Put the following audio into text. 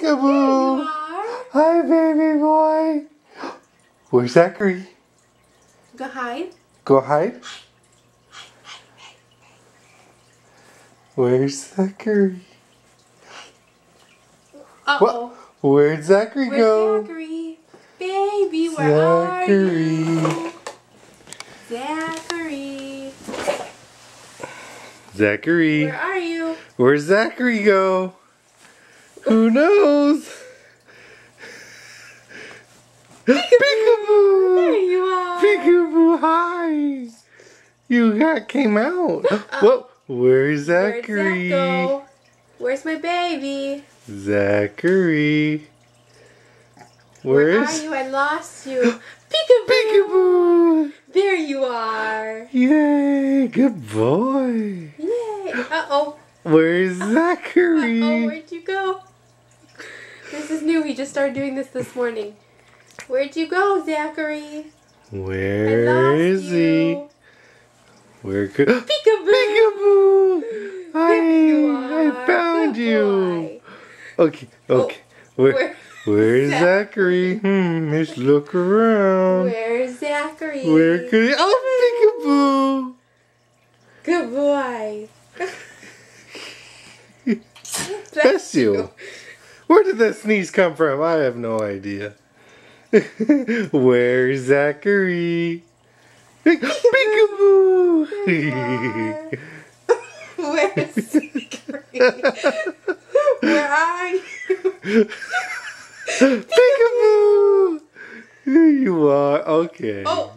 Peekaboo! You are. Hi, baby boy. Where's Zachary? Go hide. Go hide. Where's Zachary? Uh-oh. Where'd Zachary go? Where's Zachary? Baby, where are you? Zachary. Zachary. Where are you? Where's Zachary go? Who knows? Peekaboo! There you are. Peekaboo, hi! You came out. Whoa, where's Zachary? Where'd Zach go? Where's my baby? Zachary. Where are you? I lost you. Peekaboo! Peekaboo! There you are. Yay, good boy. Yay. Uh-oh. Where's Zachary? Uh-oh, where'd you go? This is new. He just started doing this morning. Where'd you go, Zachary? Where is he? Where could... Peekaboo! Peekaboo! There you I are. found Good you. boy. Okay. Where's Zachary? Let's look around. Where's Zachary? Where could he... Oh, Good boy. peekaboo! Bless you. Where did that sneeze come from? I have no idea. Where's Zachary? Peekaboo! Where's Zachary? Where are you? Peekaboo! Here you are. Okay. Oh.